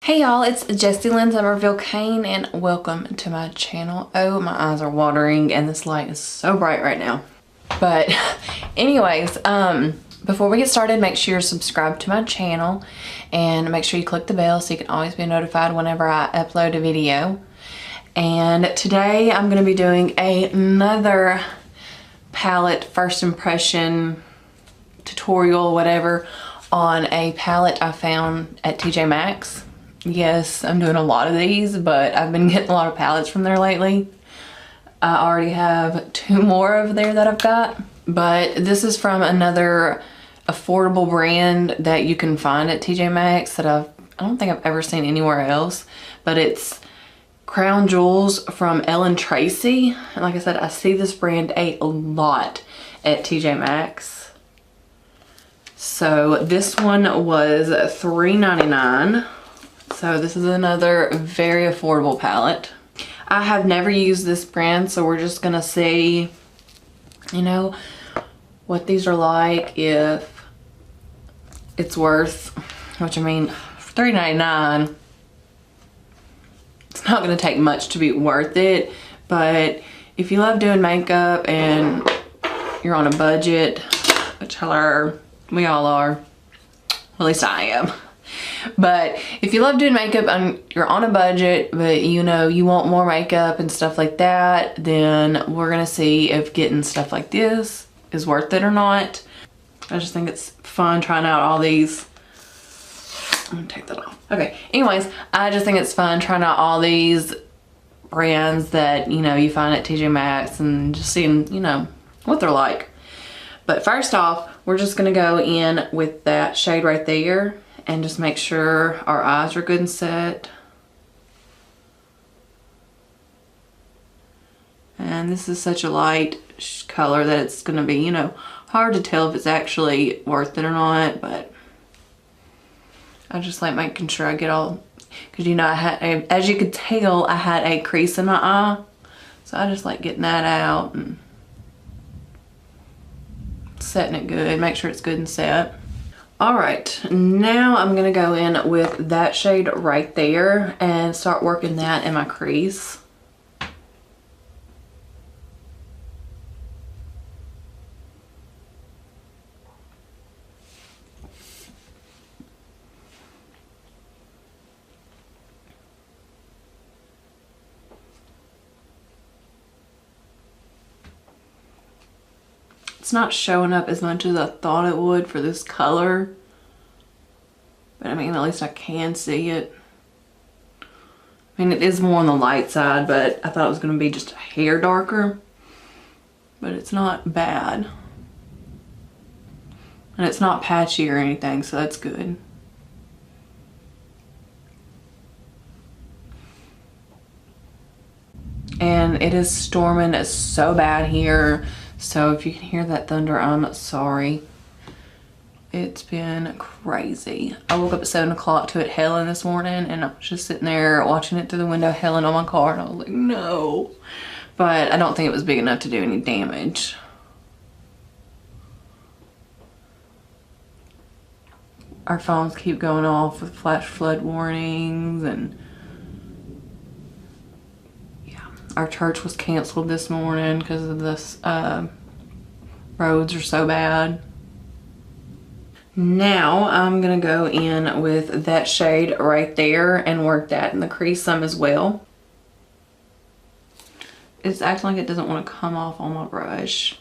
Hey y'all, it's Jessie Lynn Summerville Cain and welcome to my channel. Oh, my eyes are watering and this light is so bright right now. But anyways, before we get started, make sure you're subscribed to my channel and make sure you click the bell so you can always be notified whenever I upload a video. And today I'm going to be doing another palette first impression tutorial, whatever, on a palette I found at TJ Maxx. Yes, I'm doing a lot of these, but I've been getting a lot of palettes from there lately. I already have 2 more over there that I've got, but this is from another affordable brand that you can find at TJ Maxx that I don't think I've ever seen anywhere else, but it's Crown Jewels from Tracy. And like I said, I see this brand a lot at TJ Maxx. So this one was $3.99. So this is another very affordable palette. I have never used this brand, so we're just gonna see, you know, what these are like, if it's worth, which I mean, $3.99, it's not gonna take much to be worth it, but if you love doing makeup and you're on a budget, which hello, we all are, well, at least I am. But if you love doing makeup and you're on a budget, but you know, you want more makeup and stuff like that, then we're gonna see if getting stuff like this is worth it or not. I just think it's fun trying out all these. I'm gonna take that off. Okay, anyways, I just think it's fun trying out all these brands that, you know, you find at TJ Maxx and just seeing, you know, what they're like. But first off, we're just gonna go in with that shade right there and just make sure our eyes are good and set. And this is such a light color that it's gonna be, you know, hard to tell if it's actually worth it or not, but I just like making sure I get all, because you know, I had as you could tell, I had a crease in my eye, so I just like getting that out and setting it good, make sure it's good and set. All right, now I'm gonna go in with that shade right there and start working that in my crease. It's not showing up as much as I thought it would for this color, but I mean, at least I can see it. I mean, it is more on the light side, but I thought it was going to be just a hair darker, but it's not bad. And it's not patchy or anything, so that's good. And it is storming so bad here. So if you can hear that thunder, I'm sorry. It's been crazy. I woke up at 7 o'clock to it hailing this morning, and I was just sitting there watching it through the window hailing on my car, and I was like, no. But I don't think it was big enough to do any damage. Our phones keep going off with flash flood warnings, and our church was canceled this morning because of this, roads are so bad. Now I'm gonna go in with that shade right there and work that in the crease some as well. It's acting like it doesn't want to come off on my brush.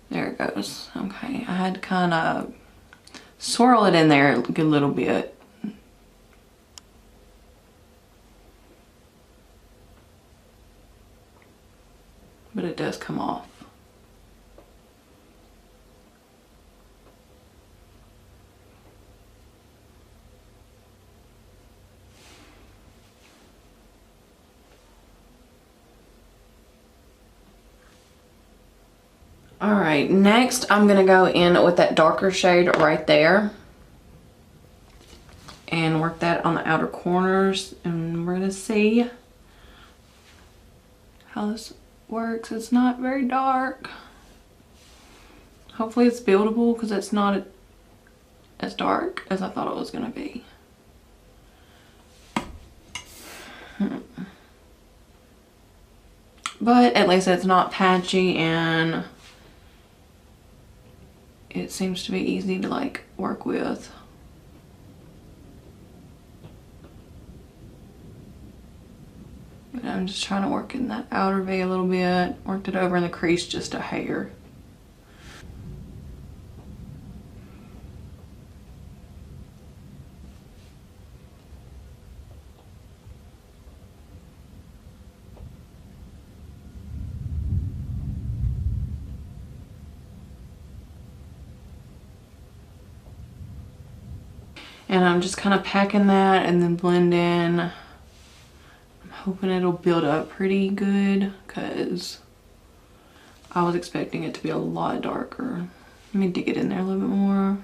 There it goes. Okay, I had to kind of swirl it in there a good little bit. But it does come off. All right, next I'm gonna go in with that darker shade right there and work that on the outer corners, and we're gonna see how this works. It's not very dark. Hopefully it's buildable because it's not as dark as I thought it was gonna be. But at least it's not patchy and it seems to be easy to like work with. But I'm just trying to work in that outer V a little bit. Worked it over in the crease just a hair. And I'm just kind of packing that and then blend in. I'm hoping it'll build up pretty good because I was expecting it to be a lot darker. Let me dig it in there a little bit more.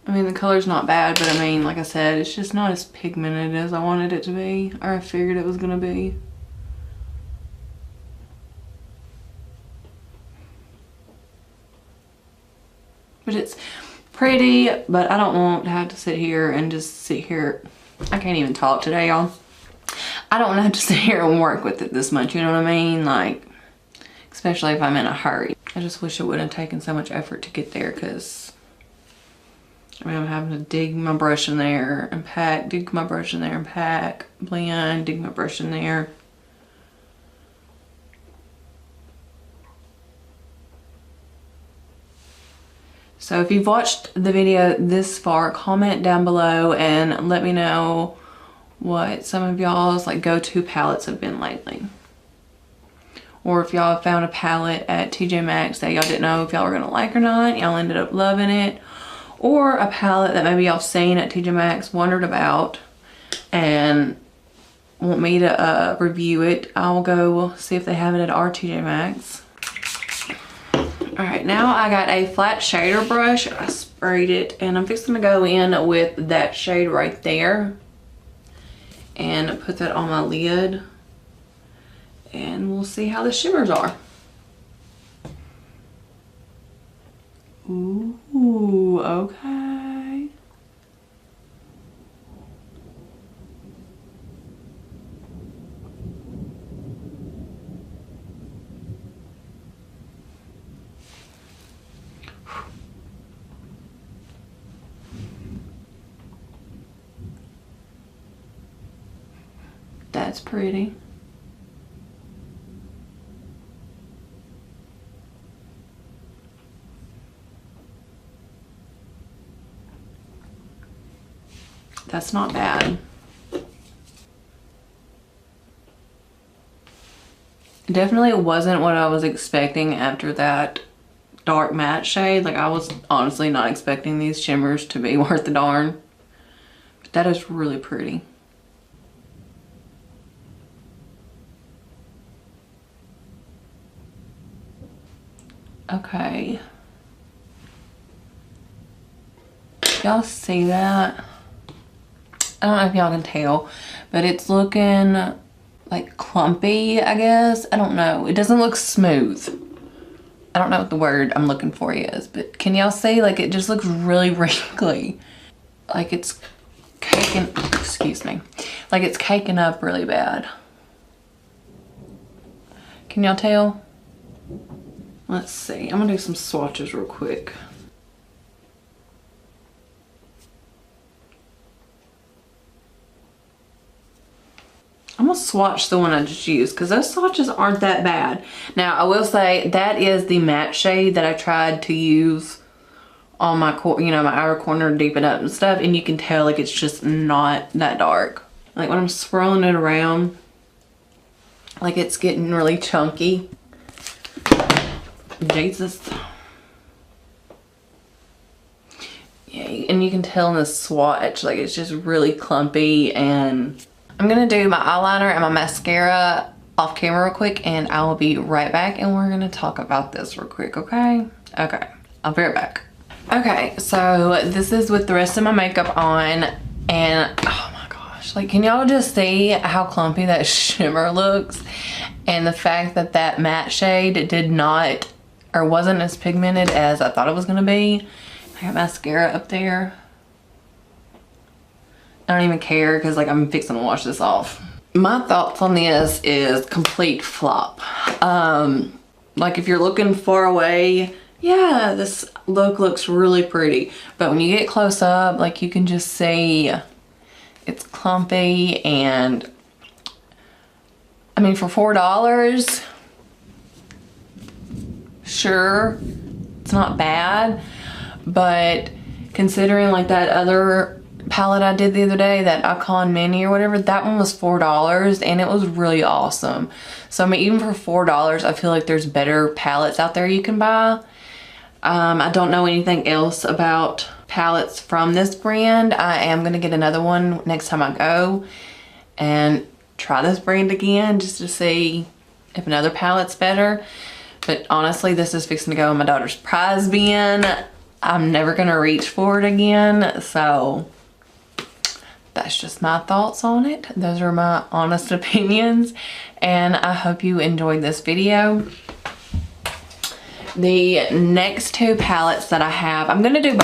I mean, the color's not bad, but I mean, like I said, it's just not as pigmented as I wanted it to be, or I figured it was gonna be. But it's pretty, but I don't want to have to sit here and just sit here. I can't even talk today, y'all. I don't want to have to sit here and work with it this much, you know what I mean? Like, especially if I'm in a hurry. I just wish it wouldn't have taken so much effort to get there, because I mean, I'm having to dig my brush in there and pack, dig my brush in there and pack, blend, dig my brush in there. So if you've watched the video this far, comment down below and let me know what some of y'all's like go-to palettes have been lately. Or if y'all have found a palette at TJ Maxx that y'all didn't know if y'all were gonna like or not, y'all ended up loving it. Or a palette that maybe y'all seen at TJ Maxx, wondered about, and want me to review it. I'll go see if they have it at our TJ Maxx. Alright, now I got a flat shader brush. I sprayed it and I'm fixing to go in with that shade right there and put that on my lid, and we'll see how the shimmers are. Ooh, okay. That's pretty. That's not bad. Definitely wasn't what I was expecting after that dark matte shade. Like, I was honestly not expecting these shimmers to be worth the darn. But that is really pretty. Okay. Y'all see that? I don't know if y'all can tell, but it's looking like clumpy, I guess. I don't know. It doesn't look smooth. I don't know what the word I'm looking for is, but can y'all see? Like, it just looks really wrinkly. Like it's caking, excuse me. Like it's caking up really bad. Can y'all tell? Let's see. I'm gonna do some swatches real quick. I'm gonna swatch the one I just used because those swatches aren't that bad. Now, I will say that is the matte shade that I tried to use on my, you know, my outer corner to deepen up and stuff, and you can tell like it's just not that dark. Like when I'm swirling it around, like it's getting really chunky. Jesus. Yeah, and you can tell in the swatch, like it's just really clumpy. And I'm gonna do my eyeliner and my mascara off camera real quick, and I will be right back and we're gonna talk about this real quick, okay? Okay, I'll be right back. Okay, so this is with the rest of my makeup on, and oh my gosh, like can y'all just see how clumpy that shimmer looks? And the fact that that matte shade did not, or wasn't as pigmented as I thought it was gonna be. I got mascara up there. I don't even care because like I'm fixing to wash this off. My thoughts on this is complete flop. Like if you're looking far away, yeah, this look looks really pretty. But when you get close up, like you can just see it's clumpy, and I mean for $4, sure, it's not bad. But considering like that other palette I did the other day, that Icon Mini or whatever, that one was $4 and it was really awesome. So I mean, even for $4, I feel like there's better palettes out there you can buy. I don't know anything else about palettes from this brand. I am gonna get another one next time I go and try this brand again just to see if another palette's better. But honestly, this is fixing to go in my daughter's prize bin. I'm never gonna reach for it again, so that's just my thoughts on it. Those are my honest opinions, and I hope you enjoyed this video. The next two palettes that I have, I'm gonna do,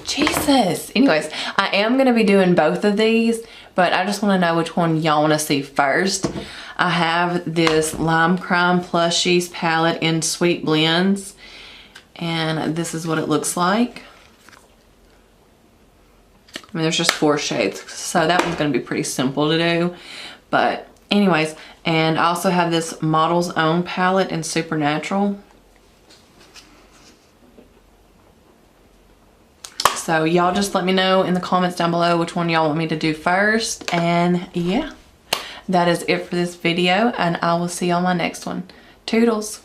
Jesus. Anyways, I am gonna be doing both of these, but I just wanna know which one y'all wanna see first. I have this Lime Crime Plushies palette in Sweet Blends, and this is what it looks like. I mean, there's just 4 shades, so that one's gonna be pretty simple to do. But anyways, and I also have this Model's Own palette in Supernatural. So y'all just let me know in the comments down below which one y'all want me to do first. And yeah, that is it for this video, and I will see you on my next one. Toodles.